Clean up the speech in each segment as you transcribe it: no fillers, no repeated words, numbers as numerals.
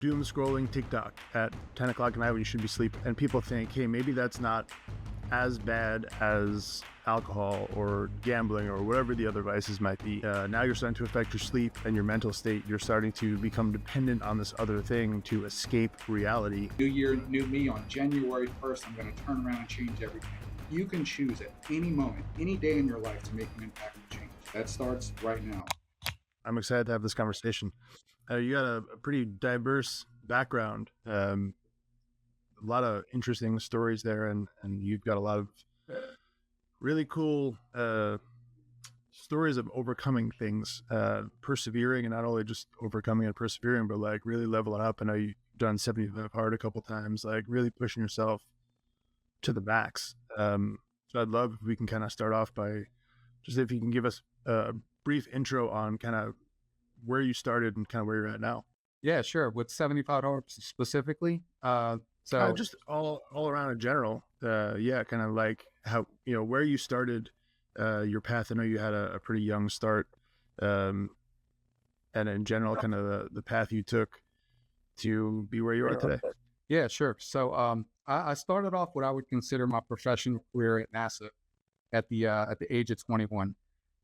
doom scrolling TikTok at 10 o'clock at night when you should be sleeping. And people think, hey, maybe that's not as bad as alcohol or gambling or whatever the other vices might be. Now you're starting to affect your sleep and your mental state. You're starting to become dependent on this other thing to escape reality. New year, new me. On January 1st, I'm going to turn around and change everything. You can choose at any moment, any day in your life to make an impact and change. That starts right now. I'm excited to have this conversation. You got a pretty diverse background, a lot of interesting stories there, and you've got a lot of really cool stories of overcoming things, persevering, and not only just overcoming and persevering, but like really leveling up. I know you've done 75 hard a couple times, like really pushing yourself to the max. So I'd love if we can kind of start off by just if you can give us a brief intro on kind of where you started and kind of where you're at now. Yeah, sure. With 75 hours specifically. So just all around in general. Yeah, kind of like how, where you started your path. I know you had a pretty young start, and in general, kind of the path you took to be where you are today. Yeah, sure. So I started off what I would consider my professional career at NASA at the age of 21.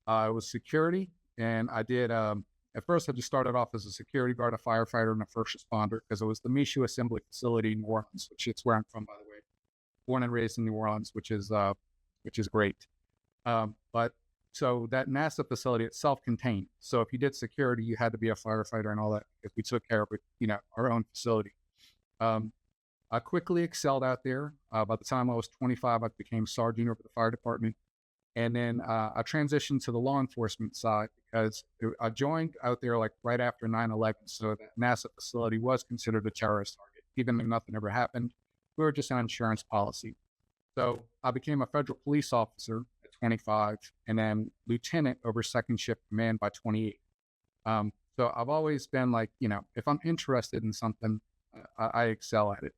It was security, and I did. At first, I just started off as a security guard, a firefighter, and a first responder because it was the Michoud Assembly Facility in New Orleans, which is where I'm from, by the way. Born and raised in New Orleans, which is great. But so that NASA facility, it's self-contained. So if you did security, you had to be a firefighter and all that because we took care of it, our own facility. I quickly excelled out there. By the time I was 25, I became sergeant over the fire department. And then I transitioned to the law enforcement side because I joined out there like right after 9/11. So that NASA facility was considered a terrorist target, even though nothing ever happened. We were just an insurance policy. So I became a federal police officer at 25 and then lieutenant over second shift command by 28. So I've always been like, if I'm interested in something, I excel at it.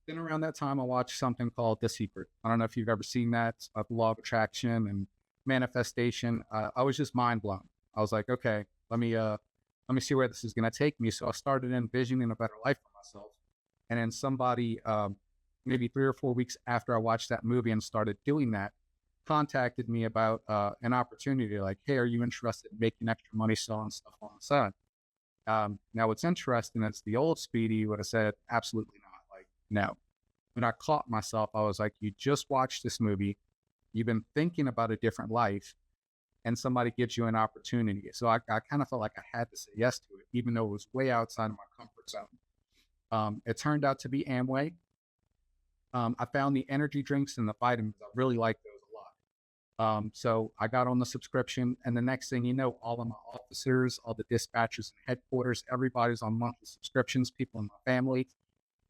Then around that time, I watched something called The Secret. I don't know if you've ever seen that, the law of attraction and manifestation. I was just mind blown. I was like, okay, let me see where this is going to take me. So I started envisioning a better life for myself. And then somebody, maybe 3 or 4 weeks after I watched that movie and started doing that, contacted me about an opportunity like, hey, are you interested in making extra money selling stuff on the side? Now what's interesting is the old Speedy would have said, absolutely not. No. When I caught myself, I was like, you just watched this movie. You've been thinking about a different life and somebody gives you an opportunity. So I kind of felt like I had to say yes to it, even though it was way outside of my comfort zone. It turned out to be Amway. I found the energy drinks and the vitamins. I really liked those a lot. So I got on the subscription, and the next thing you know, all of my officers, all the dispatchers and headquarters, everybody's on monthly subscriptions, people in my family.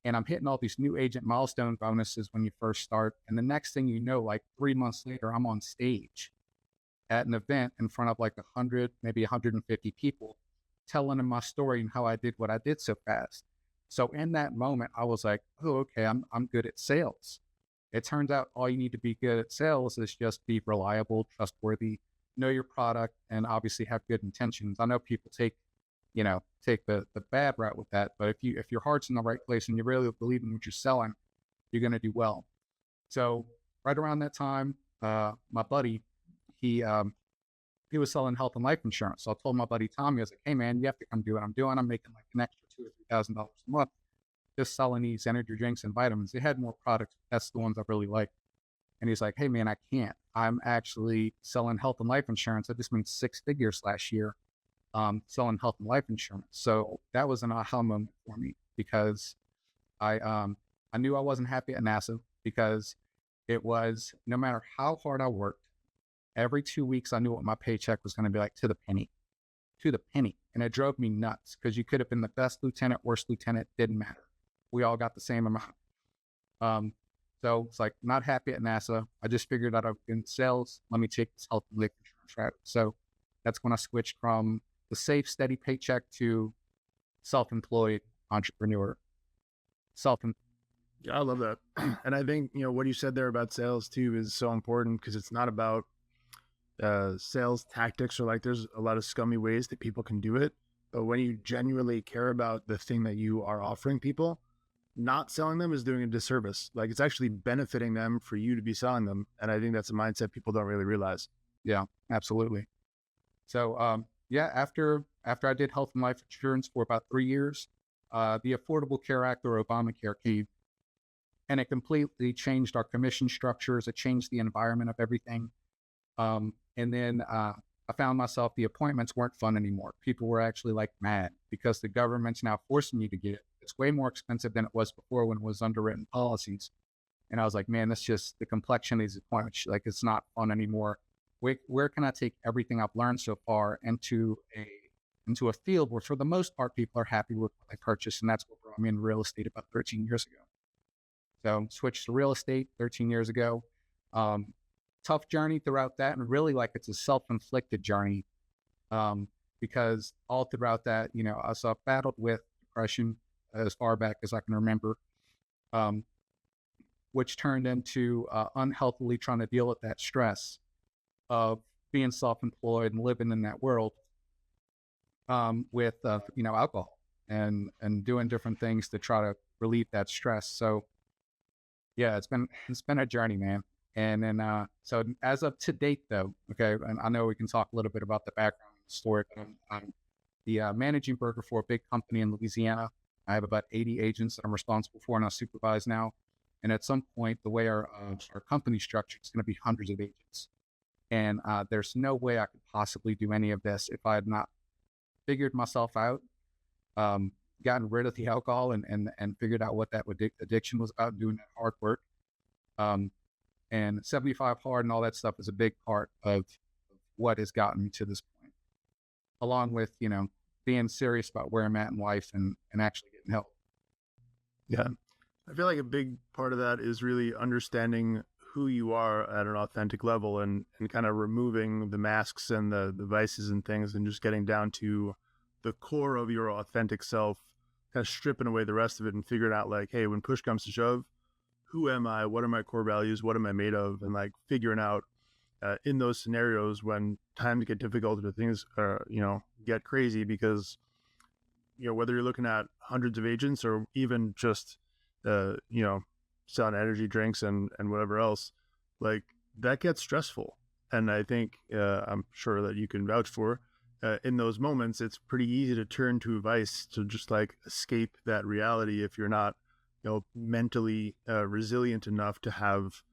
And I'm hitting all these new agent milestone bonuses when you first start. And the next thing you know, like 3 months later, I'm on stage at an event in front of like 100, maybe 150 people, telling them my story and how I did what I did so fast. So in that moment, I was like, oh, okay, I'm good at sales. It turns out all you need to be good at sales is just be reliable, trustworthy, know your product, and obviously have good intentions. I know people take the bad route with that. But if your heart's in the right place and you really believe in what you're selling, you're going to do well. So right around that time, my buddy, he was selling health and life insurance. So I told my buddy Tommy, I was like, hey man, you have to come do what I'm doing. I'm making like an extra $2,000 or $3,000 a month just selling these energy drinks and vitamins. They had more products. That's the ones I really like. And he's like, hey man, I can't. I'm actually selling health and life insurance. I just made 6 figures last year. Selling health and life insurance. So that was an aha moment for me because I knew I wasn't happy at NASA because it was, no matter how hard I worked, every 2 weeks, I knew what my paycheck was going to be like to the penny. And it drove me nuts because you could have been the best lieutenant, worst lieutenant, didn't matter. We all got the same amount. So it's like, not happy at NASA. I just figured out I was in sales. Let me take this health and life insurance route. So that's when I switched from the safe, steady paycheck to self-employed entrepreneur. Yeah, I love that. And I think, what you said there about sales too is so important because it's not about sales tactics or like there's a lot of scummy ways that people can do it. But when you genuinely care about the thing that you are offering people, not selling them is doing a disservice. Like it's actually benefiting them for you to be selling them. And I think that's a mindset people don't really realize. Yeah, absolutely. So, yeah, after I did health and life insurance for about 3 years, the Affordable Care Act, or Obamacare, came, and it completely changed our commission structures. It changed the environment of everything. And then I found myself, the appointments weren't fun anymore. People were actually like mad because the government's now forcing you to get it. It's way more expensive than it was before when it was underwritten policies. And I was like, man, that's just the complexion of these appointments. Like, it's not fun anymore. Where can I take everything I've learned so far into a field where, for the most part, people are happy with what they purchase, and that's what brought me into real estate about 13 years ago. So switched to real estate 13 years ago. Um, Tough journey throughout that, and really, like, it's a self-inflicted journey, because all throughout that, I've battled with depression as far back as I can remember, um, which turned into unhealthily trying to deal with that stress of being self-employed and living in that world, with alcohol and doing different things to try to relieve that stress. So yeah, it's been a journey, man. And then so as of to date, though, okay, and I know we can talk a little bit about the background story, but I'm the managing broker for a big company in Louisiana. I have about 80 agents that I'm responsible for and I supervise now. And at some point, the way our company structure is going to be hundreds of agents. And there's no way I could possibly do any of this if I had not figured myself out, um, gotten rid of the alcohol, and figured out what that addiction was about, doing that hard work. Um, and 75 hard and all that stuff is a big part of what has gotten me to this point, along with, being serious about where I'm at in life and actually getting help. Yeah. I feel like a big part of that is really understanding who you are at an authentic level and kind of removing the masks and the vices and things and just getting down to the core of your authentic self, kind of stripping away the rest of it and figuring out like, hey, when push comes to shove, who am I? What are my core values? What am I made of? And like figuring out in those scenarios when times get difficult or things get crazy, because whether you're looking at hundreds of agents or even just uh, you know selling energy drinks and whatever else, like that gets stressful. And I think I'm sure that you can vouch for, in those moments it's pretty easy to turn to vice to just like escape that reality if you're not mentally resilient enough to have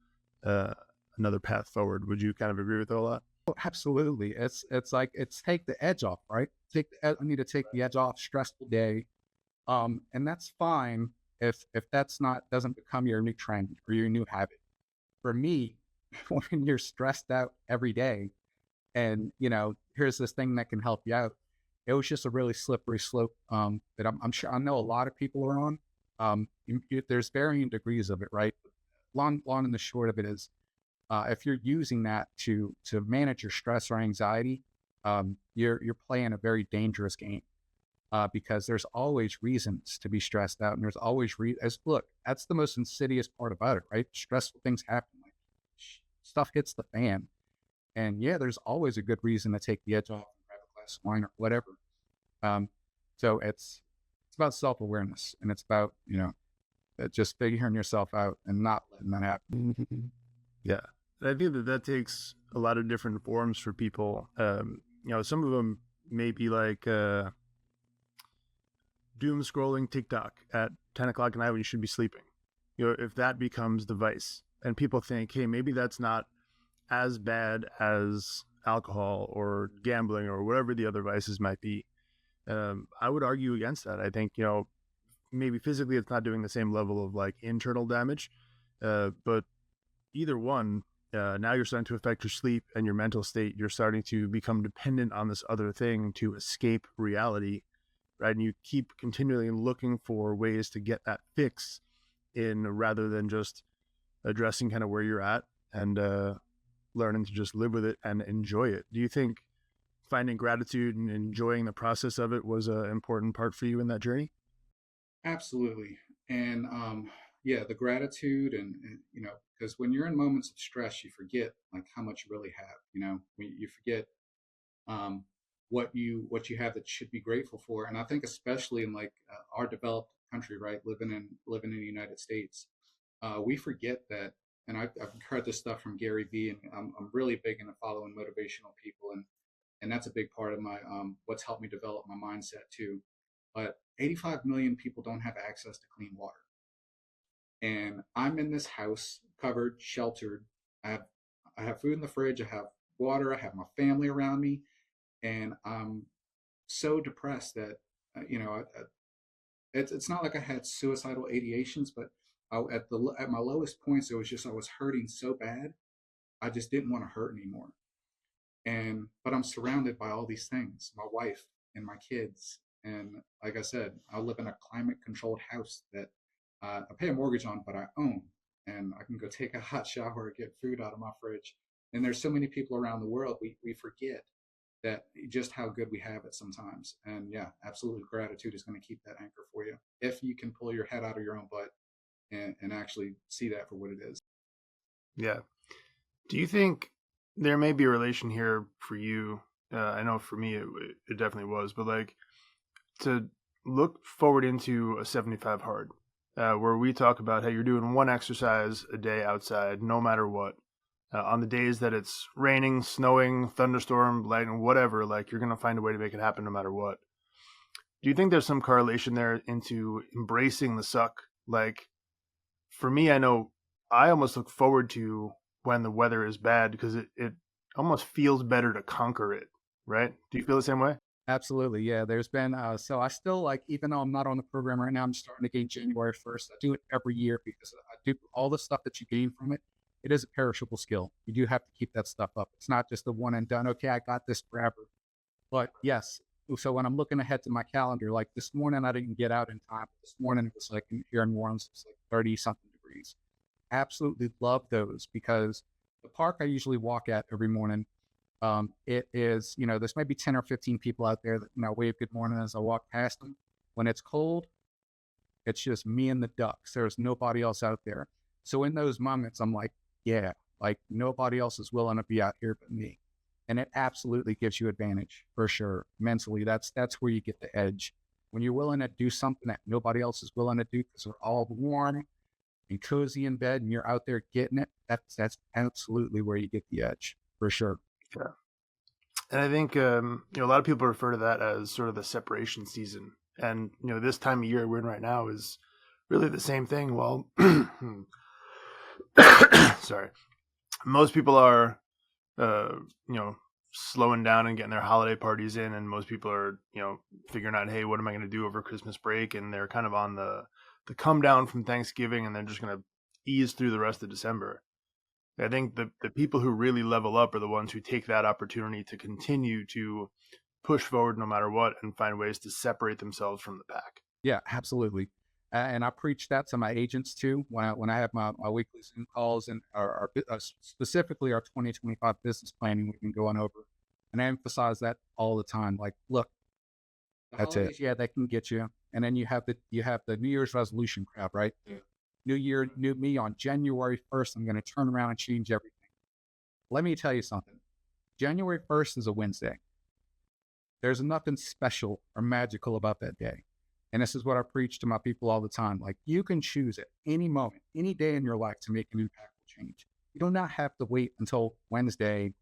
uh, another path forward. Would you kind of agree with that a lot? Oh, absolutely. It's like, it's take the edge off, right? I need to take the edge off. Stressful day, and that's fine if that's not doesn't become your new trend or your new habit. For me, when you're stressed out every day, and here's this thing that can help you out, it was just a really slippery slope, that I'm sure I know a lot of people are on. There's varying degrees of it, right? Long and the short of it is, if you're using that to manage your stress or anxiety, you're playing a very dangerous game, because there's always reasons to be stressed out, and there's always look, that's the most insidious part about it, right? Stressful things happen, like stuff hits the fan, and yeah, there's always a good reason to take the edge off and grab a glass of wine or whatever. Um, so it's about self awareness, and it's about just figuring yourself out and not letting that happen. Yeah. I think that takes a lot of different forms for people. Some of them may be like doom scrolling TikTok at 10 o'clock at night when you should be sleeping. If that becomes the vice and people think, hey, maybe that's not as bad as alcohol or gambling or whatever the other vices might be. I would argue against that. I think, maybe physically it's not doing the same level of like internal damage, but either one, now you're starting to affect your sleep and your mental state. You're starting to become dependent on this other thing to escape reality, right? And you keep continually looking for ways to get that fix in, rather than just addressing kind of where you're at and learning to just live with it and enjoy it. Do you think finding gratitude and enjoying the process of it was an important part for you in that journey? Absolutely. And yeah, the gratitude, and because when you're in moments of stress, you forget like how much you really have. You forget, um, what you have that you should be grateful for. And I think especially in like our developed country, right, living in the United States, we forget that. And I've heard this stuff from Gary Vee, and I'm really big into following motivational people, and that's a big part of my what's helped me develop my mindset too. But 85 million people don't have access to clean water, and I'm in this house, covered, sheltered. I have I have food in the fridge. I have water. I have my family around me, and I'm so depressed that it's not like I had suicidal ideations, but at my lowest points, it was just I was hurting so bad. I just didn't want to hurt anymore. And but I'm surrounded by all these things, my wife and my kids, and like I said, I live in a climate controlled house that I pay a mortgage on, but I own, and I can go take a hot shower, get food out of my fridge. And there's so many people around the world, we forget that just how good we have it sometimes. And yeah, absolutely, gratitude is going to keep that anchor for you if you can pull your head out of your own butt and actually see that for what it is. Yeah. Do you think there may be a relation here for you? I know for me it definitely was, but like to look forward into a 75 hard, where we talk about, hey, you're doing one exercise a day outside, no matter what. On the days that it's raining, snowing, thunderstorm, lightning, whatever, like you're going to find a way to make it happen no matter what. Do you think there's some correlation there into embracing the suck? Like for me, I know I almost look forward to when the weather is bad because it almost feels better to conquer it, right? Do you feel the same way? Absolutely. Yeah. There's been, so I still like, even though I'm not on the program right now, I'm starting to gain January 1st. I do it every year because I do all the stuff that you gain from it. It is a perishable skill. You do have to keep that stuff up. It's not just a one and done. Okay, I got this forever. But yes, so when I'm looking ahead to my calendar, like this morning, I didn't get out in time. This morning, it was like here in New Orleans, it's like 30 something degrees. Absolutely love those because the park I usually walk at every morning, it is, there's maybe 10 or 15 people out there that, wave good morning as I walk past them. When it's cold, it's just me and the ducks. There's nobody else out there. So in those moments, I'm like, yeah, like nobody else is willing to be out here but me. And it absolutely gives you advantage for sure. Mentally, that's where you get the edge. When you're willing to do something that nobody else is willing to do because we're all warm and cozy in bed and you're out there getting it, that's absolutely where you get the edge for sure. Yeah. And I think, a lot of people refer to that as sort of the separation season. And, this time of year we're in right now is really the same thing. Well, sorry, most people are, slowing down and getting their holiday parties in. And most people are, figuring out, hey, what am I going to do over Christmas break? And they're kind of on the come down from Thanksgiving and they're just going to ease through the rest of December. I think the people who really level up are the ones who take that opportunity to continue to push forward no matter what and find ways to separate themselves from the pack. Yeah, absolutely. And I preach that to my agents too when I have my weekly Zoom calls and specifically our 2025 business planning we've been going over. And I emphasize that all the time. Like, look, that's it. Yeah, they can get you. And then you have the New Year's resolution crap, right? Yeah. New year, new me on January 1st. I'm going to turn around and change everything. Let me tell you something. January 1st is a Wednesday. There's nothing special or magical about that day. And this is what I preach to my people all the time. Like, you can choose at any moment, any day in your life to make an impactful change. You do not have to wait until Wednesday,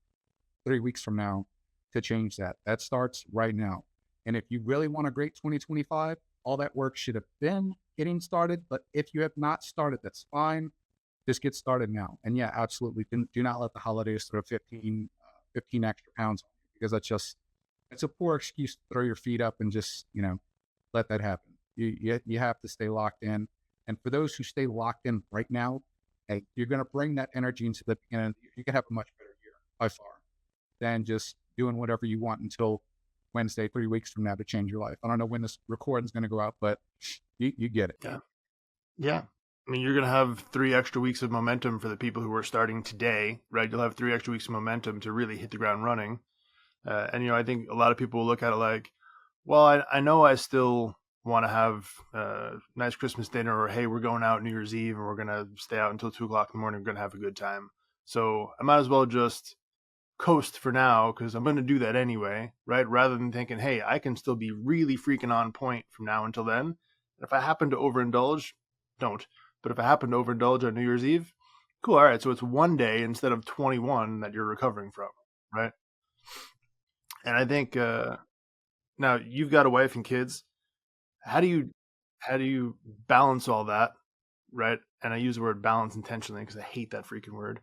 3 weeks from now to change that. That starts right now. And if you really want a great 2025, all that work should have been getting started. But if you have not started, that's fine. Just get started now. And yeah, absolutely. Do not let the holidays throw 15 extra pounds on you because it's a poor excuse to throw your feet up and just, let that happen. You have to stay locked in. And for those who stay locked in right now, hey, you're going to bring that energy into the beginning. You can have a much better year by far than just doing whatever you want until Wednesday, 3 weeks from now to change your life. I don't know when this recording is going to go out, but you get it. Yeah. Yeah. I mean, you're going to have 3 extra weeks of momentum for the people who are starting today, right? You'll have 3 extra weeks of momentum to really hit the ground running. And, I think a lot of people will look at it like, well, I know I still want to have a nice Christmas dinner, or, hey, we're going out New Year's Eve and we're going to stay out until 2 o'clock in the morning. We're going to have a good time. So I might as well just coast for now because I'm going to do that anyway, right? Rather than thinking, hey, I can still be really freaking on point from now until then. And if I happen to overindulge, don't. But if I happen to overindulge on New Year's Eve, cool. All right. So it's one day instead of 21 that you're recovering from, right? And I think now you've got a wife and kids. How do you balance all that, right? And I use the word balance intentionally because I hate that freaking word.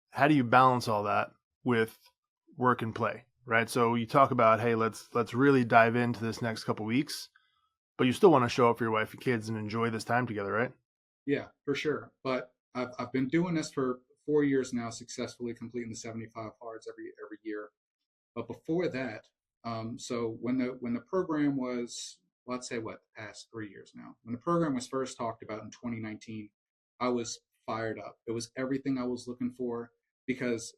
How do you balance all that with work and play, right? So you talk about, hey, let's really dive into this next couple weeks, but you still want to show up for your wife and kids and enjoy this time together, right? Yeah, for sure. But I've been doing this for 4 years now, successfully completing the 75 hards every year. But before that, so when the program was, let's say what, the past 3 years now, when the program was first talked about in 2019, I was fired up. It was everything I was looking for because,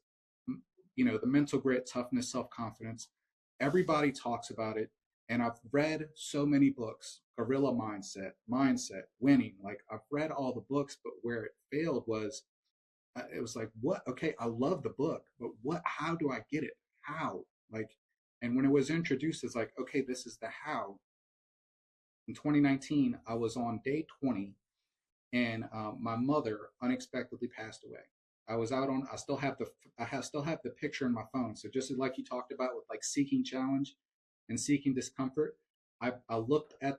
the mental grit, toughness, self confidence, everybody talks about it. And I've read so many books, Gorilla Mindset, Winning. Like I've read all the books, but where it failed was it was like, what? Okay, I love the book, but what? How do I get it? How? Like, and when it was introduced, it's like, okay, this is the how. In 2019, I was on day 20, and my mother unexpectedly passed away. I was out on. Still have the picture in my phone. So just like you talked about with like seeking challenge and seeking discomfort, I looked at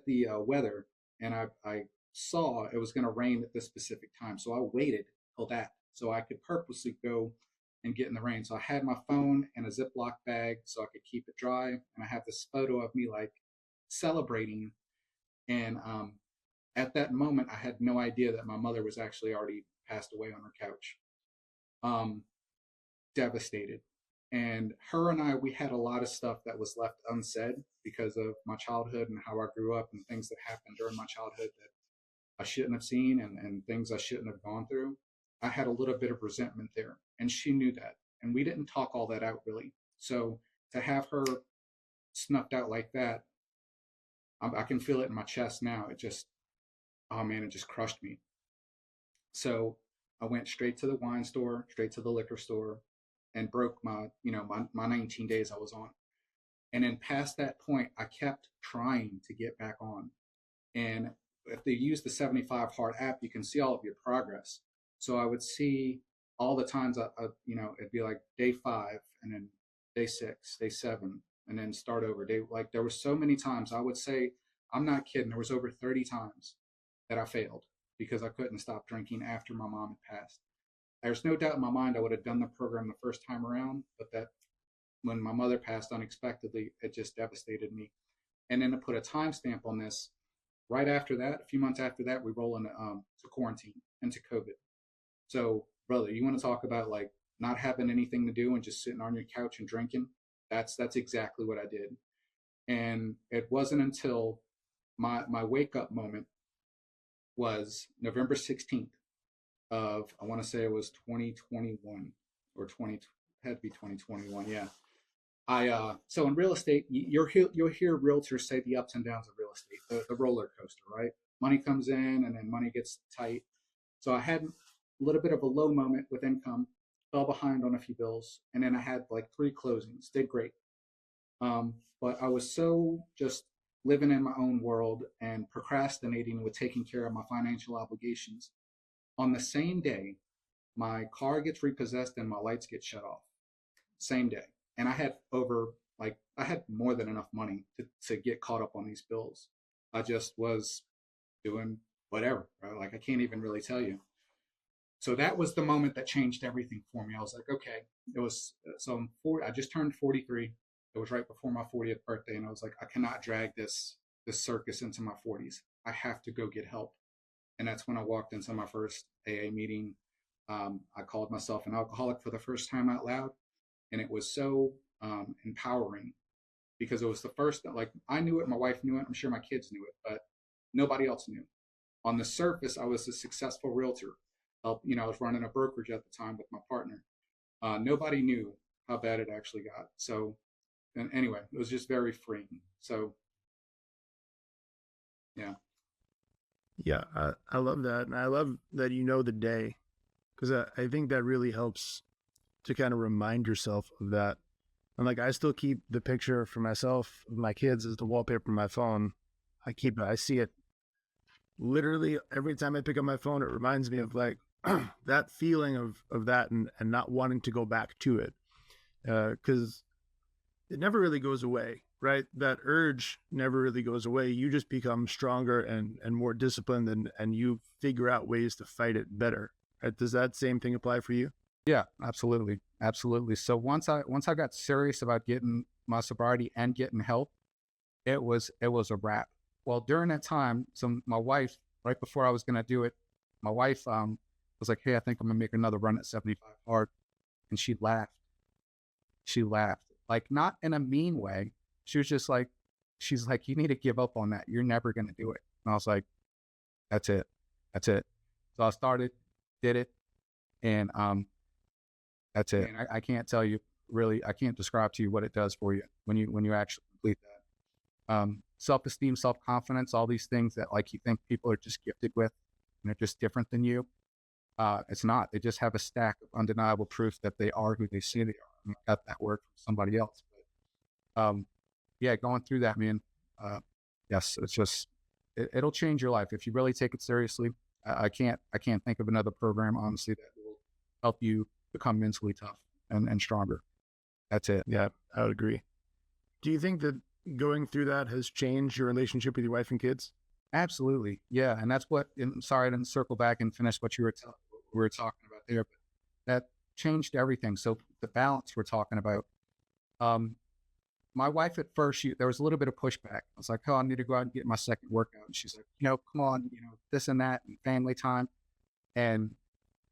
the weather, and I saw it was going to rain at this specific time. So I waited till that so I could purposely go and get in the rain. So I had my phone in a Ziploc bag so I could keep it dry, and I have this photo of me like celebrating. And at that moment, I had no idea that my mother was actually already passed away on her couch. Um, Devastated. And her and I, we had a lot of stuff that was left unsaid because of my childhood and how I grew up and things that happened during my childhood that I shouldn't have seen and things I shouldn't have gone through. I had a little bit of resentment there. And she knew that. And we didn't talk all that out really. So to have her snuffed out like that, I can feel it in my chest now. It just, oh man, it just crushed me. So I went straight to the wine store, straight to the liquor store, and broke my 19 days I was on. And then past that point, I kept trying to get back on. And if they use the 75 hard app, you can see all of your progress. So I would see all the times it'd be like day 5 and then day 6, day 7, and then start over. Like there were so many times I would say, I'm not kidding. There was over 30 times that I failed because I couldn't stop drinking after my mom had passed. There's no doubt in my mind I would have done the program the first time around, but that when my mother passed unexpectedly, it just devastated me. And then to put a timestamp on this, right after that, a few months after that, we roll into to quarantine, into COVID. So, brother, you want to talk about like not having anything to do and just sitting on your couch and drinking? That's exactly what I did. And it wasn't until my wake up moment was November 16th of, I want to say it was 2021 or 20, had to be 2021. Yeah. So in real estate, you'll hear realtors say the ups and downs of real estate, the roller coaster, right? Money comes in and then money gets tight. So I had a little bit of a low moment with income, fell behind on a few bills, and then I had like 3 closings, did great. But I was so just living in my own world and procrastinating with taking care of my financial obligations. On the same day, my car gets repossessed and my lights get shut off. Same day. And I had more than enough money to get caught up on these bills. I just was doing whatever, right? Like I can't even really tell you. So that was the moment that changed everything for me. I was like, okay, it was so I'm 40, I just turned 43. It was right before my 40th birthday, and I was like, I cannot drag this circus into my 40s. I have to go get help. And that's when I walked into my first AA meeting. I called myself an alcoholic for the first time out loud, and it was so empowering because it was the first that, like, I knew it, my wife knew it, I'm sure my kids knew it, but nobody else knew. On the surface, I was a successful realtor. I was running a brokerage at the time with my partner. Nobody knew how bad it actually got. So, and anyway, it was just very freeing. So, yeah. Yeah, I love that. And I love that you know the day because I think that really helps to kind of remind yourself of that. And like, I still keep the picture for myself of my kids as the wallpaper on my phone. I keep it. I see it literally every time I pick up my phone. It reminds me of like that feeling of that, and not wanting to go back to it. Because it never really goes away, right? That urge never really goes away. You just become stronger and more disciplined, and you figure out ways to fight it better. Right? Does that same thing apply for you? Yeah, absolutely. Absolutely. So once I got serious about getting my sobriety and getting help, it was a wrap. Well, during that time, so my wife, right before I was gonna do it, my wife was like, "Hey, I think I'm gonna make another run at 75 hard," and she laughed. She laughed, like not in a mean way. She was just like, she's like, "You need to give up on that. You're never gonna do it." And I was like, "That's it, that's it." So I started, did it, and that's it. And I can't tell you really. I can't describe to you what it does for you when you actually complete that. Self-esteem, self-confidence, all these things that like you think people are just gifted with and they're just different than you. It's not. They just have a stack of undeniable proof that they are who they say they are. I got that word from somebody else. But yeah, going through that, man. Yes, it's just it'll change your life if you really take it seriously. I can't think of another program honestly that will help you become mentally tough and stronger. That's it. Yeah, I would agree. Do you think that going through that has changed your relationship with your wife and kids? Absolutely. Yeah. And that's what, and sorry, I didn't circle back and finish what we were talking about there, but that changed everything. So the balance we're talking about, um, my wife at first, there was a little bit of pushback. I was like, "Oh, I need to go out and get my second workout." And she's like, "Come on, this and that and family time." And,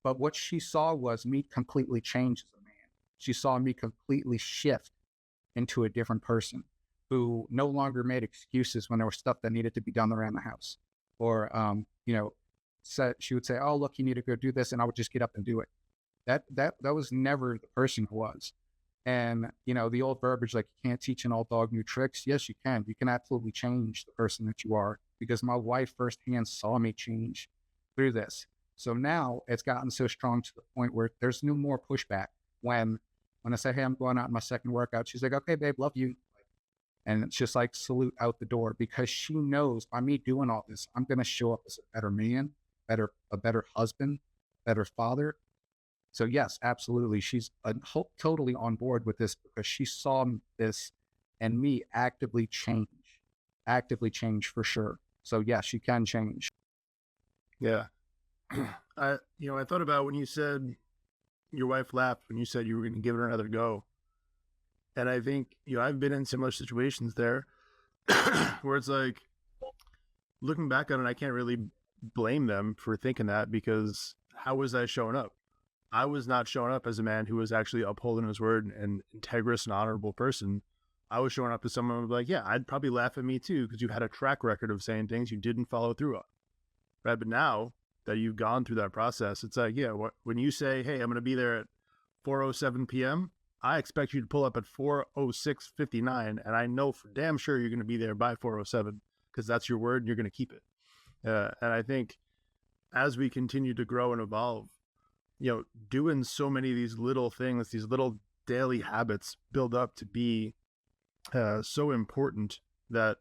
but what she saw was me completely change as a man. She saw me completely shift into a different person who no longer made excuses when there was stuff that needed to be done around the house. Or, she would say, "Oh, look, you need to go do this." And I would just get up and do it. That was never the person I was. And, the old verbiage, like you can't teach an old dog new tricks. Yes, you can. You can absolutely change the person that you are, because my wife firsthand saw me change through this. So now it's gotten so strong to the point where there's no more pushback. When I say, "Hey, I'm going out in my second workout," she's like, "Okay, babe, love you." And it's just like salute out the door, because she knows by me doing all this, I'm going to show up as a better man, a better husband, better father. So yes, absolutely. She's totally on board with this because she saw this and me actively change for sure. So yes, she can change. Yeah. I thought about when you said your wife laughed when you said you were going to give it another go. And I think, I've been in similar situations there where it's like, looking back on it, I can't really blame them for thinking that, because how was I showing up? I was not showing up as a man who was actually upholding his word and integrous and honorable person. I was showing up as someone who was like, yeah, I'd probably laugh at me too, because you had a track record of saying things you didn't follow through on. Right. But now that you've gone through that process, it's like, yeah, when you say, "Hey, I'm going to be there at 4:07 p.m., I expect you to pull up at 4:06:59, and I know for damn sure you're going to be there by 4:07, because that's your word and you're going to keep it." And I think as we continue to grow and evolve, doing so many of these little things, these little daily habits build up to be so important that,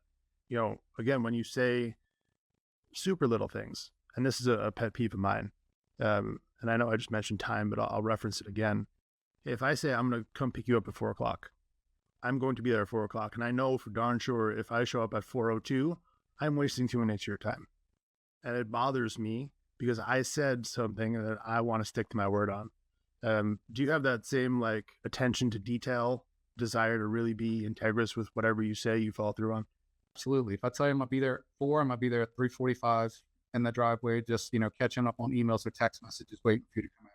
again, when you say super little things, and this is a pet peeve of mine, and I know I just mentioned time, but I'll reference it again. If I say I'm going to come pick you up at 4 o'clock, I'm going to be there at 4 o'clock. And I know for darn sure if I show up at 4:02, I'm wasting 2 minutes of your time. And it bothers me because I said something that I want to stick to my word on. Do you have that same like attention to detail, desire to really be integrous with whatever you say you follow through on? Absolutely. If I tell you I'm going to be there at 4, I'm going to be there at 3:45 in the driveway, just, catching up on emails or text messages, waiting for you to come out.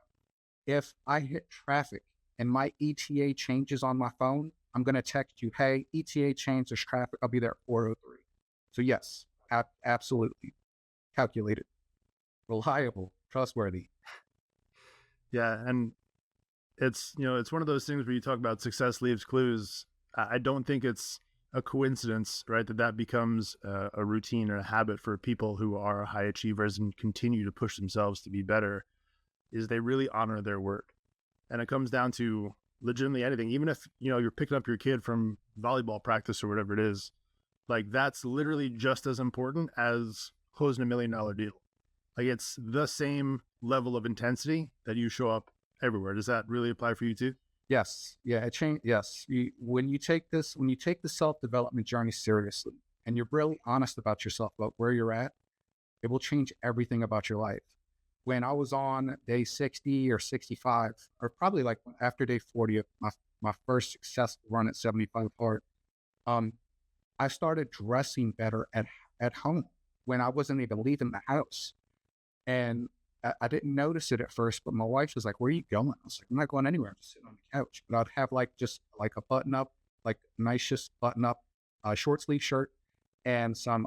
If I hit traffic and my ETA changes on my phone, I'm going to text you, "Hey, ETA changed, there's traffic. I'll be there at 4:03. So yes, absolutely. Calculated, reliable, trustworthy. Yeah. And it's one of those things where you talk about success leaves clues. I don't think it's a coincidence, right, that becomes a routine or a habit for people who are high achievers and continue to push themselves to be better, is they really honor their word. And it comes down to legitimately anything, even if, you're picking up your kid from volleyball practice or whatever it is, like that's literally just as important as closing $1 million deal. Like it's the same level of intensity that you show up everywhere. Does that really apply for you too? Yes. Yeah. It changed. Yes. When you take the self-development journey seriously and you're really honest about yourself, about where you're at, it will change everything about your life. When I was on day 60 or 65, or probably like after day 40 of my first successful run at 75 hard, um, I started dressing better at home when I wasn't even leaving the house. And I didn't notice it at first, but my wife was like, "Where are you going?" I was like, "I'm not going anywhere. I'm just sitting on the couch." But I'd have like just like a button up, like nice just button up, short sleeve shirt, and some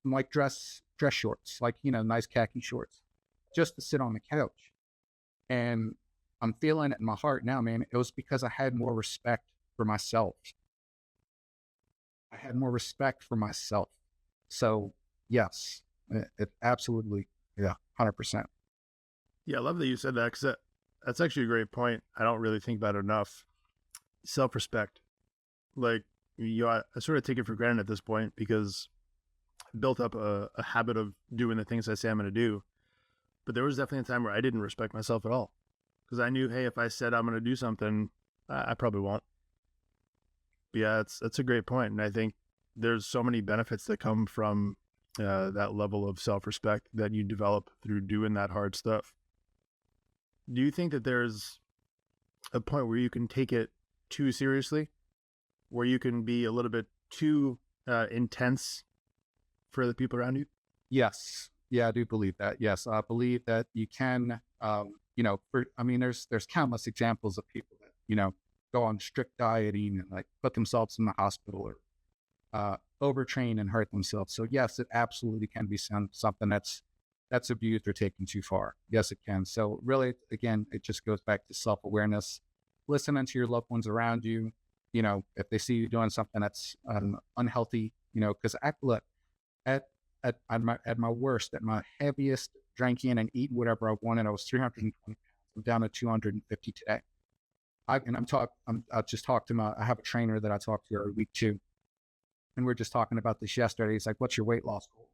like dress shorts, like nice khaki shorts, just to sit on the couch. And I'm feeling it in my heart now, man. It was because I had more respect for myself. I had more respect for myself. So yes, it absolutely, yeah, 100%. Yeah, I love that you said that because that's actually a great point. I don't really think about it enough. Self-respect. Like, I sort of take it for granted at this point because I built up a habit of doing the things I say I'm going to do. But there was definitely a time where I didn't respect myself at all because I knew, hey, if I said I'm going to do something, I probably won't. But yeah, that's a great point. And I think there's so many benefits that come from that level of self-respect that you develop through doing that hard stuff. Do you think that there's a point where you can take it too seriously, where you can be a little bit too intense for the people around you? Yes. Yeah, I do believe that. Yes, I believe that you can, there's countless examples of people that, go on strict dieting and like put themselves in the hospital or overtrain and hurt themselves. So yes, it absolutely can be something that's abused or taken too far. Yes, it can. So really, again, it just goes back to self-awareness, listening to your loved ones around you. If they see you doing something that's unhealthy, because look, at at my worst, at my heaviest, drinking and eating whatever I wanted, I was 320 pounds. I'm down to 250 today. I just talked to I have a trainer that I talk to every week too. And we are just talking about this yesterday. He's like, "What's your weight loss goal?"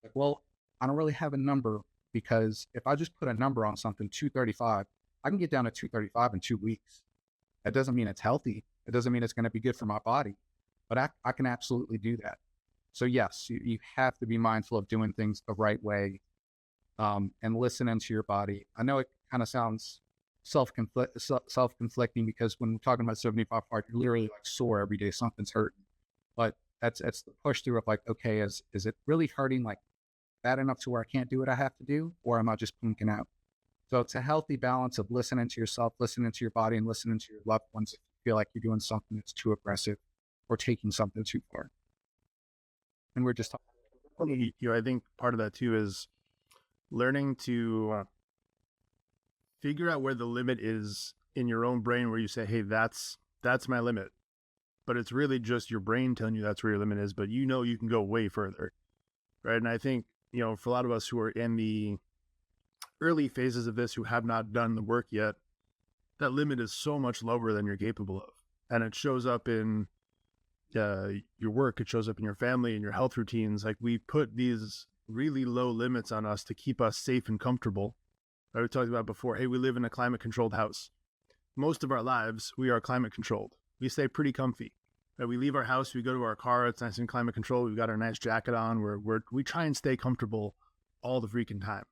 Like, well, I don't really have a number because if I just put a number on something, 235, I can get down to 235 in 2 weeks. That doesn't mean it's healthy. It doesn't mean it's going to be good for my body, but I can absolutely do that. So yes, you have to be mindful of doing things the right way, and listening to your body. I know it kind of sounds self-conflicting because when we're talking about 75 hard, you're literally like sore every day, something's hurting. But that's the push through of like, okay, is it really hurting like bad enough to where I can't do what I have to do, or am I just punking out? So it's a healthy balance of listening to yourself, listening to your body, and listening to your loved ones if you feel like you're doing something that's too aggressive or taking something too far. And we're just talking. I think part of that too is learning to figure out where the limit is in your own brain, where you say, hey, that's my limit. But it's really just your brain telling you that's where your limit is, but you can go way further. Right. And I think, for a lot of us who are in the early phases of this, who have not done the work yet, that limit is so much lower than you're capable of. And it shows up in your work, it shows up in your family and your health routines. Like we put these really low limits on us to keep us safe and comfortable. Like we talked about before, hey, we live in a climate controlled house. Most of our lives, we are climate controlled. We stay pretty comfy. We leave our house, we go to our car, it's nice and climate controlled. We've got our nice jacket on. We try and stay comfortable all the freaking time.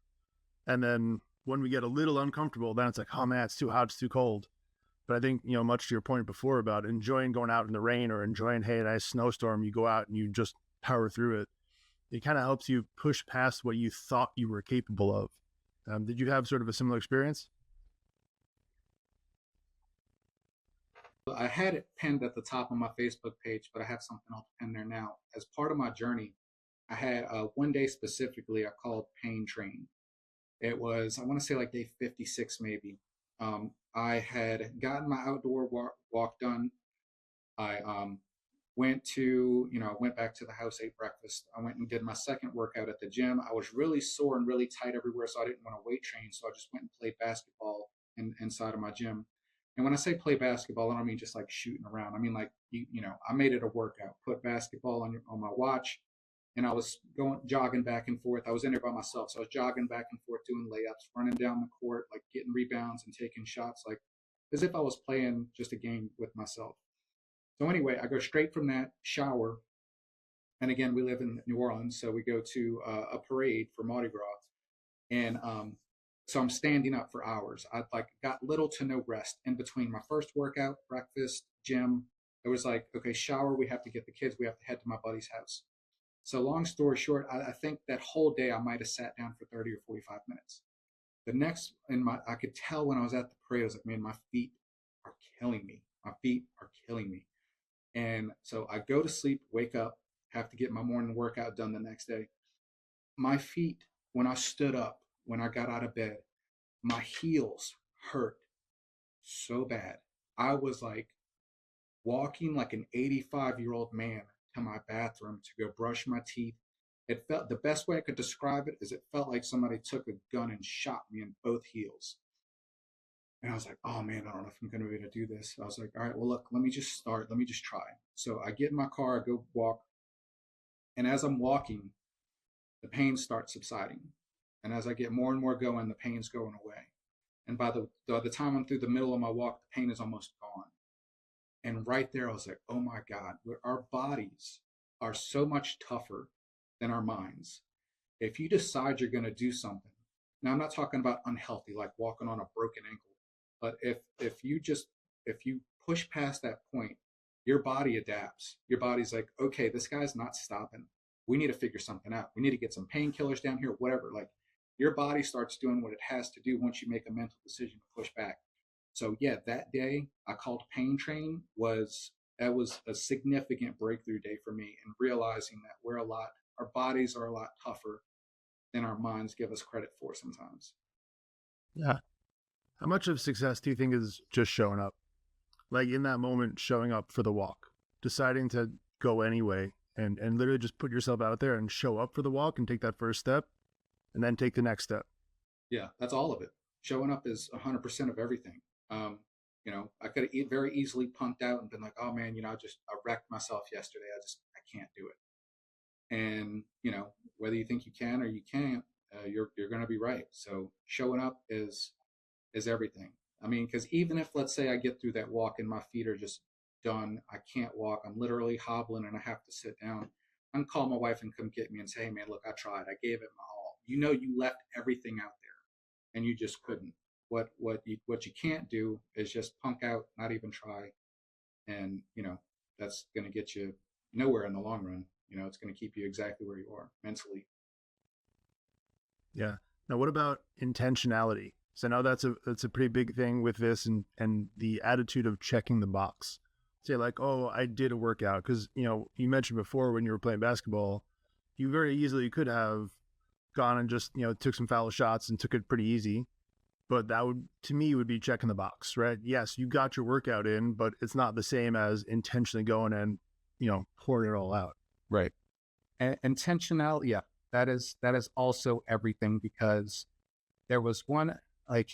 And then when we get a little uncomfortable, then it's like, oh man, it's too hot, it's too cold. But I think, much to your point before about enjoying going out in the rain or enjoying, hey, a nice snowstorm, you go out and you just power through it. It kind of helps you push past what you thought you were capable of. Did you have sort of a similar experience? I had it pinned at the top of my Facebook page, but I have something else pinned there now. As part of my journey, I had one day specifically I called Pain Train. It was, I want to say like day 56 maybe. I had gotten my outdoor walk done. I went back to the house, ate breakfast. I went and did my second workout at the gym. I was really sore and really tight everywhere, so I didn't want to weight train. So I just went and played basketball inside of my gym. And when I say play basketball, I don't mean just like shooting around. I mean like I made it a workout. Put basketball on my watch, and I was going jogging back and forth. I was in there by myself, so I was jogging back and forth, doing layups, running down the court, like getting rebounds and taking shots, like as if I was playing just a game with myself. So anyway, I go straight from that shower, and again, we live in New Orleans, so we go to a parade for Mardi Gras, and so I'm standing up for hours. I like got little to no rest in between my first workout, breakfast, gym. It was like, okay, shower, we have to get the kids, we have to head to my buddy's house. So long story short, I think that whole day I might have sat down for 30 or 45 minutes. The next, I could tell when I was at the parade, I was like, man, my feet are killing me. My feet are killing me. And so I go to sleep, wake up, have to get my morning workout done the next day. My feet, when I stood up, when I got out of bed, my heels hurt so bad. I was like walking like an 85-year-old man to my bathroom to go brush my teeth. It felt, the best way I could describe it is it felt like somebody took a gun and shot me in both heels. And I was like, oh man, I don't know if I'm going to be able to do this. I was like, all right, well, look, let me just start. Let me just try. So I get in my car, I go walk. And as I'm walking, the pain starts subsiding. And as I get more and more going, the pain's going away. And by the time I'm through the middle of my walk, the pain is almost gone. And right there, I was like, oh my God, our bodies are so much tougher than our minds. If you decide you're going to do something, now I'm not talking about unhealthy, like walking on a broken ankle, but if you push past that point, your body adapts. Your body's like, okay, this guy's not stopping. We need to figure something out. We need to get some painkillers down here, whatever. Like your body starts doing what it has to do once you make a mental decision to push back. So yeah, that day I called pain training that was a significant breakthrough day for me, and realizing that our bodies are a lot tougher than our minds give us credit for sometimes. Yeah. How much of success do you think is just showing up? Like in that moment, showing up for the walk, deciding to go anyway, and literally just put yourself out there and show up for the walk and take that first step and then take the next step. Yeah, that's all of it. Showing up is 100% of everything. I could have very easily punked out and been like, oh man, I wrecked myself yesterday. I can't do it. And, whether you think you can or you can't, you're going to be right. So showing up is everything. I mean, because even if, let's say I get through that walk and my feet are just done, I can't walk, I'm literally hobbling and I have to sit down, I can call my wife and come get me and say, hey man, look, I tried. I gave it my all. You left everything out there and you just couldn't. What you can't do is just punk out, not even try. And, that's going to get you nowhere in the long run. It's going to keep you exactly where you are mentally. Yeah. Now, what about intentionality? So I know that's a pretty big thing with this, and the attitude of checking the box. Say like, oh, I did a workout, because you mentioned before when you were playing basketball, you very easily could have gone and just took some foul shots and took it pretty easy, but that would, to me, would be checking the box, right? Yes, you got your workout in, but it's not the same as intentionally going and pouring it all out. Right. And intentionality, yeah, that is also everything, because there was one, like,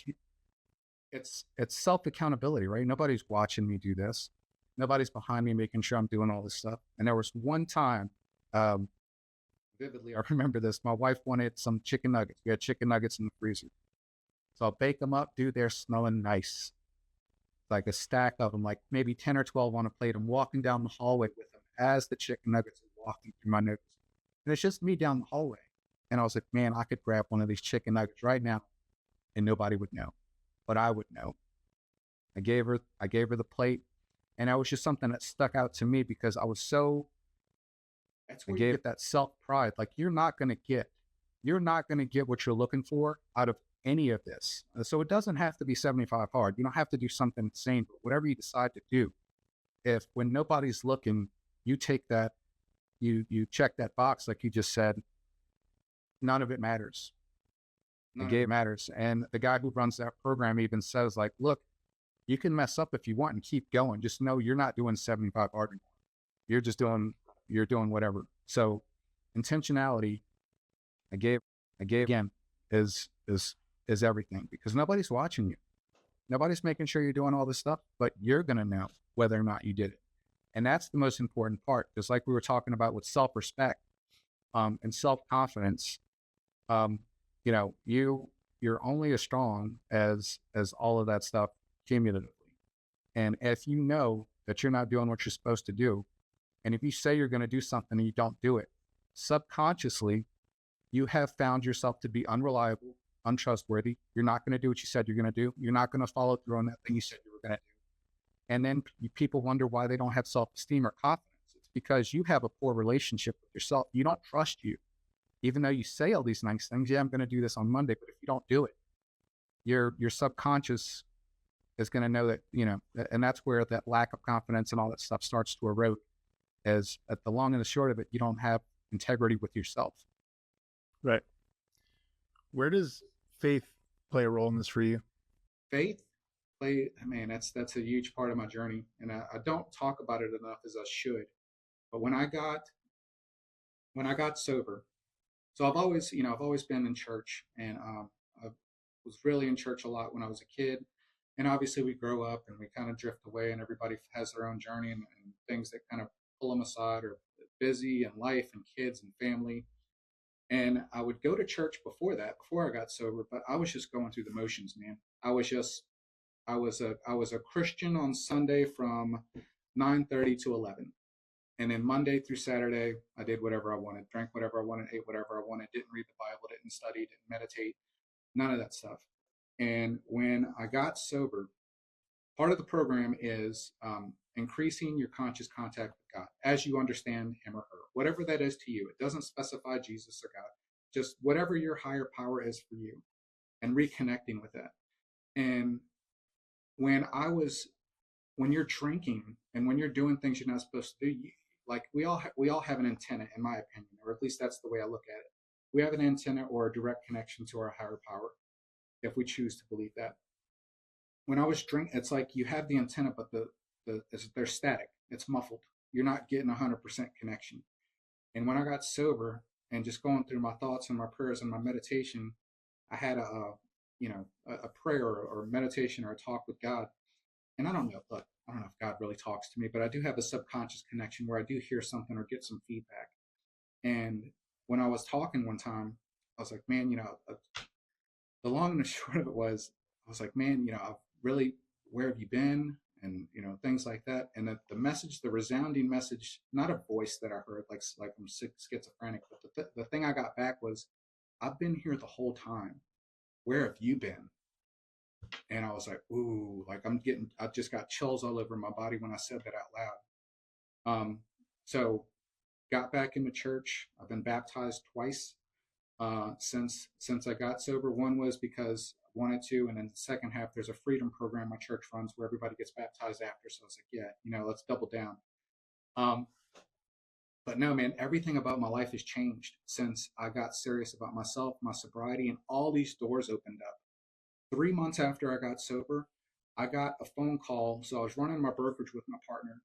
it's self accountability, right? Nobody's watching me do this. Nobody's behind me making sure I'm doing all this stuff. And there was one time, vividly, I remember this. My wife wanted some chicken nuggets. We had chicken nuggets in the freezer. So I'll bake them up, dude. They're smelling nice. Like a stack of them, like maybe 10 or 12 on a plate. I'm walking down the hallway with them as the chicken nuggets are walking through my nose. And it's just me down the hallway. And I was like, man, I could grab one of these chicken nuggets right now and nobody would know, but I would know. I gave her the plate, and that was just something that stuck out to me, because I was so, that's where you get that self pride. Like you're not going to get what you're looking for out of any of this. So it doesn't have to be 75 hard. You don't have to do something insane, but whatever you decide to do, if when nobody's looking, you take that, you check that box, like you just said, none of it matters. The game matters. And the guy who runs that program even says, like, look, you can mess up if you want and keep going. Just know you're not doing 75 hard anymore. You're doing whatever. So intentionality, I gave again, is everything, because nobody's watching you. Nobody's making sure you're doing all this stuff, but you're going to know whether or not you did it. And that's the most important part. Just like we were talking about with self-respect, and self-confidence, you know, you're only as strong as all of that stuff cumulatively. And if you know that you're not doing what you're supposed to do, and if you say you're going to do something and you don't do it, subconsciously, you have found yourself to be unreliable, untrustworthy. You're not going to do what you said you're going to do. You're not going to follow through on that thing you said you were going to do. And then people wonder why they don't have self-esteem or confidence. It's because you have a poor relationship with yourself. You don't trust you. Even though you say all these nice things, yeah, I'm going to do this on Monday, but if you don't do it, your subconscious is going to know that, you know, and that's where that lack of confidence and all that stuff starts to erode. As at the long and the short of it, you don't have integrity with yourself. Right. Where does faith play a role in this for you? Faith man, that's a huge part of my journey, and I don't talk about it enough as I should. But when I got sober, so I've always been in church, and I was really in church a lot when I was a kid. And obviously we grow up and we kind of drift away, and everybody has their own journey and things that kind of pull them aside, or busy and life and kids and family. And I would go to church before I got sober, but I was just going through the motions, man. I was a Christian on Sunday from 9:30 to 11. And then Monday through Saturday, I did whatever I wanted, drank whatever I wanted, ate whatever I wanted, didn't read the Bible, didn't study, didn't meditate, none of that stuff. And when I got sober, part of the program is increasing your conscious contact with God as you understand him or her, whatever that is to you. It doesn't specify Jesus or God, just whatever your higher power is for you, and reconnecting with that. And when you're drinking and when you're doing things you're not supposed to do, like we all have an antenna, in my opinion, or at least that's the way I look at it. We have an antenna or a direct connection to our higher power, if we choose to believe that. When I was drinking, it's like you have the antenna, but they're static. It's muffled. You're not getting 100% connection. And when I got sober and just going through my thoughts and my prayers and my meditation, I had a prayer or meditation or a talk with God. And I don't know if God really talks to me, but I do have a subconscious connection where I do hear something or get some feedback. And when I was talking one time, I was like, man, the long and the short of it was, I was like, man, I've really, where have you been? And, things like that. And the message, the resounding message, not a voice that I heard, like I'm schizophrenic, but the thing I got back was, I've been here the whole time. Where have you been? And I was like, ooh, like I just got chills all over my body when I said that out loud. So got back into church. I've been baptized twice since I got sober. One was because I wanted to, and then the second half, there's a freedom program my church runs where everybody gets baptized after. So I was like, yeah, let's double down. But no, man, everything about my life has changed since I got serious about myself, my sobriety, and all these doors opened up. 3 months after I got sober, I got a phone call. So I was running my brokerage with my partner.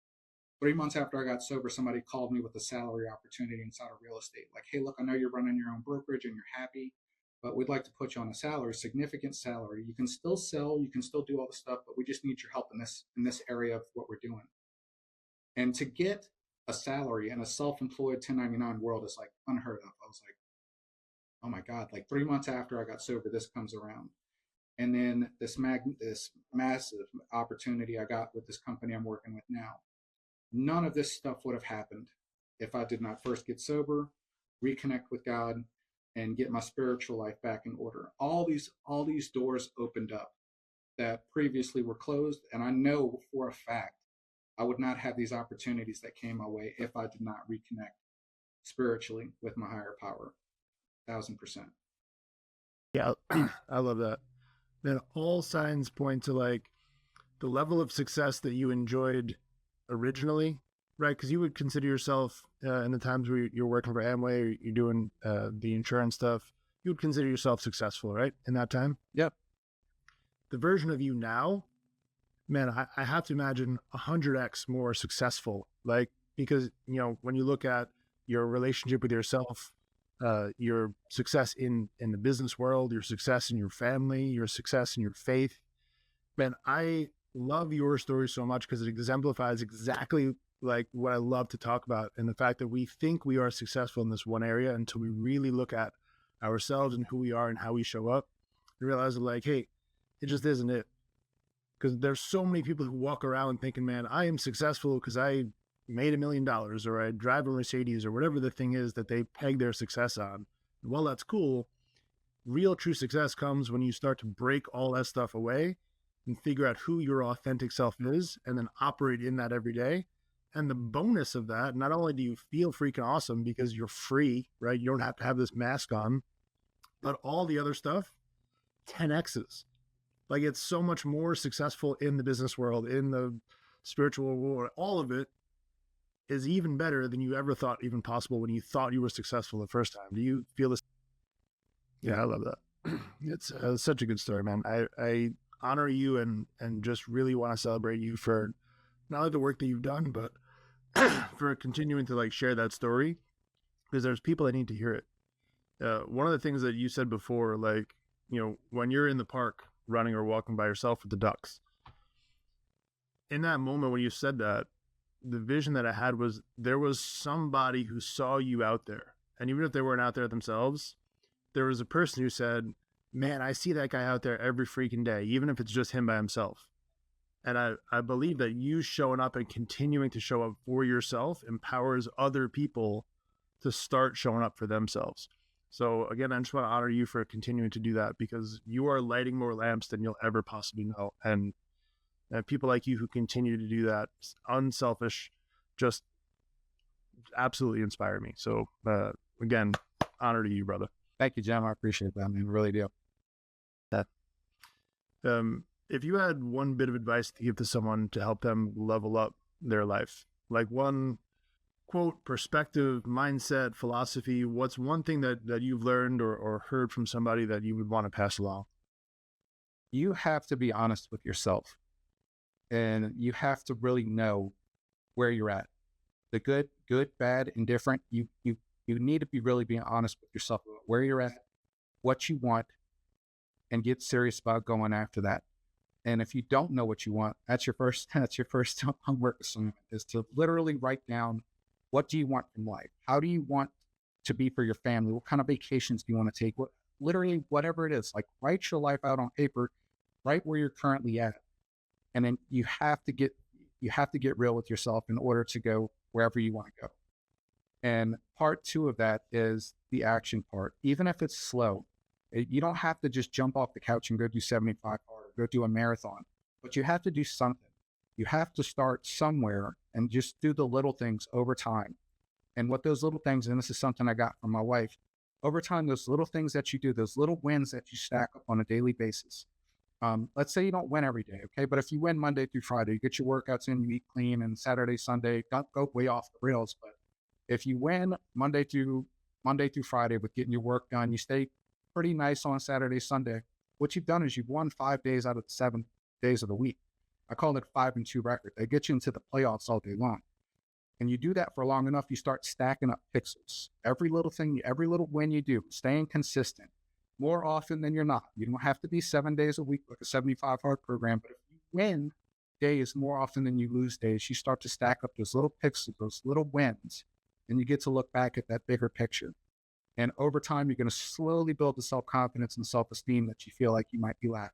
3 months after I got sober, somebody called me with a salary opportunity inside of real estate. Like, hey, look, I know you're running your own brokerage and you're happy, but we'd like to put you on a salary, significant salary. You can still sell, you can still do all the stuff, but we just need your help in this area of what we're doing. And to get a salary in a self-employed 1099 world is like unheard of. I was like, oh my God, like 3 months after I got sober, this comes around. And then this massive opportunity I got with this company I'm working with now. None of this stuff would have happened if I did not first get sober, reconnect with God, and get my spiritual life back in order. All these doors opened up that previously were closed, and I know for a fact I would not have these opportunities that came my way if I did not reconnect spiritually with my higher power. 1,000%. Yeah, I love that. Then all signs point to like the level of success that you enjoyed originally, right? Because you would consider yourself in the times where you're working for Amway or you're doing the insurance stuff, you would consider yourself successful, right? In that time. Yep. The version of you now, man, I have to imagine 100x more successful. Like, because, when you look at your relationship with yourself, your success in the business world, your success in your family, your success in your faith, Man, I love your story so much because it exemplifies exactly like what I love to talk about, and the fact that we think we are successful in this one area until we really look at ourselves and who we are and how we show up and realize that, like, hey, it just isn't it. Because there's so many people who walk around thinking, man, I am successful because I made $1 million or I drive a Mercedes or whatever the thing is that they peg their success on. And while that's cool, real true success comes when you start to break all that stuff away and figure out who your authentic self is and then operate in that every day. And the bonus of that, not only do you feel freaking awesome because you're free, right? You don't have to have this mask on, but all the other stuff, 10X's. Like, it's so much more successful in the business world, in the spiritual world. All of it is even better than you ever thought even possible when you thought you were successful the first time. Do you feel this? Yeah, I love that. It's such a good story, man. I honor you and just really want to celebrate you for not only the work that you've done, but for continuing to like share that story, because there's people that need to hear it. One of the things that you said before, like, you know, when you're in the park running or walking by yourself with the ducks, in that moment when you said that, the vision that I had was there was somebody who saw you out there. And even if they weren't out there themselves, there was a person who said, man, I see that guy out there every freaking day, even if it's just him by himself. And I believe that you showing up and continuing to show up for yourself empowers other people to start showing up for themselves. So again, I just want to honor you for continuing to do that, because you are lighting more lamps than you'll ever possibly know. And people like you who continue to do that, unselfish, just absolutely inspire me. So again, honor to you, brother. Thank you, Jim. I appreciate that, man. Really do. That. If you had one bit of advice to give to someone to help them level up their life, like one quote, perspective, mindset, philosophy, what's one thing that you've learned or heard from somebody that you would want to pass along? You have to be honest with yourself, and you have to really know where you're at. The good, bad, indifferent. You need to be really being honest with yourself about where you're at, what you want, and get serious about going after that. And if you don't know what you want, that's your first homework assignment, is to literally write down, what do you want from life? How do you want to be for your family? What kind of vacations do you want to take? Literally whatever it is, like, write your life out on paper, right where you're currently at. And then you have to get real with yourself in order to go wherever you want to go. And part 2 of that is the action part. Even if it's slow, you don't have to just jump off the couch and go do 75 hard, go do a marathon, but you have to do something. You have to start somewhere and just do the little things over time. And what those little things, and this is something I got from my wife, over time, those little things that you do, those little wins that you stack up on a daily basis. Let's say you don't win every day, okay? But if you win Monday through Friday, you get your workouts in, you eat clean, and Saturday, Sunday, don't go way off the rails. But if you win Monday through Friday with getting your work done, you stay pretty nice on Saturday, Sunday, what you've done is you've won 5 days out of the 7 days of the week. I call it 5-2 record. They get you into the playoffs all day long. And you do that for long enough, you start stacking up pixels. Every little thing, every little win you do, staying consistent more often than you're not. You don't have to be 7 days a week like a 75 hard program, but if you win days more often than you lose days, you start to stack up those little pixels, those little wins, and you get to look back at that bigger picture. And over time, you're going to slowly build the self-confidence and self-esteem that you feel like you might be lacking.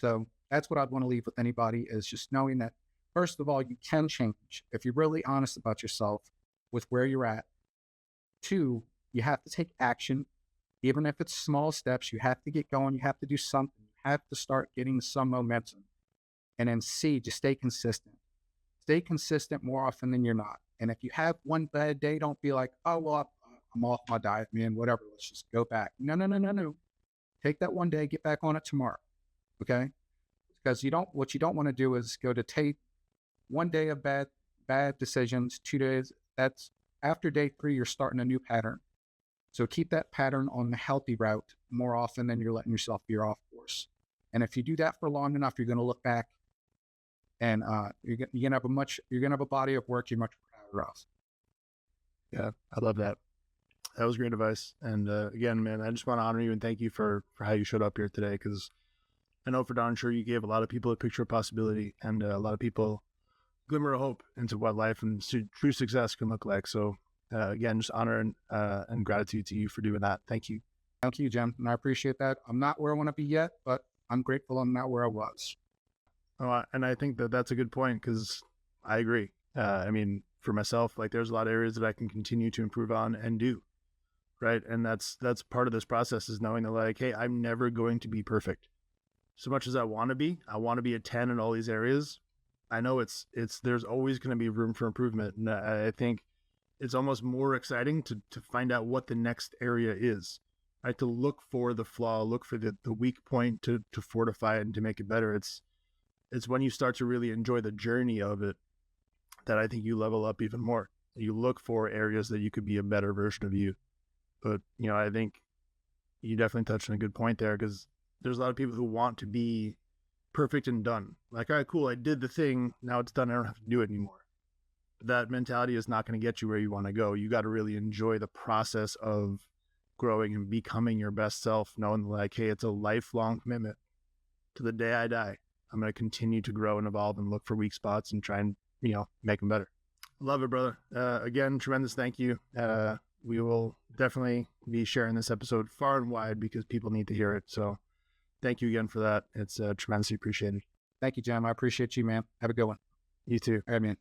So that's what I'd want to leave with anybody, is just knowing that, first of all, you can change if you're really honest about yourself with where you're at. 2, you have to take action. Even if it's small steps, you have to get going. You have to do something. You have to start getting some momentum. And then C, just stay consistent. Stay consistent more often than you're not. And if you have one bad day, don't be like, oh, well, I'm off my diet, man, whatever. Let's just go back. No. Take that one day, get back on it tomorrow. Okay? Because what you don't want to do is go to take 1 day of bad decisions, 2 days. That's after day 3, you're starting a new pattern. So keep that pattern on the healthy route more often than you're letting yourself veer off course. And if you do that for long enough, you're going to look back and you're going to have a body of work you're much prouder of. Yeah, I love that. That was great advice. And again, man, I just want to honor you and thank you for how you showed up here today, because I know for darn sure you gave a lot of people a picture of possibility and a lot of people glimmer of hope into what life and true success can look like. So again, just honor and gratitude to you for doing that. Thank you. Thank you, Jim. And I appreciate that. I'm not where I want to be yet, but I'm grateful I'm not where I was. Oh, and I think that that's a good point because I agree. I mean, for myself, like there's a lot of areas that I can continue to improve on and do. Right. And that's part of this process is knowing that like, hey, I'm never going to be perfect. So much as I want to be a 10 in all these areas. I know there's always going to be room for improvement. And I think it's almost more exciting to find out what the next area is, right? To look for the flaw, look for the weak point to fortify it and to make it better. It's when you start to really enjoy the journey of it that I think you level up even more. You look for areas that you could be a better version of you. But, I think you definitely touched on a good point there because there's a lot of people who want to be perfect and done. Like, all right, cool, I did the thing, now it's done, I don't have to do it anymore. But that mentality is not going to get you where you want to go. You got to really enjoy the process of growing and becoming your best self, knowing like, hey, it's a lifelong commitment. To the day I die, I'm going to continue to grow and evolve and look for weak spots and try and, make them better. Love it, brother. Again, tremendous thank you. We will definitely be sharing this episode far and wide because people need to hear it. So thank you again for that. It's tremendously appreciated. Thank you, Jim. I appreciate you, man. Have a good one. You too. All right, man.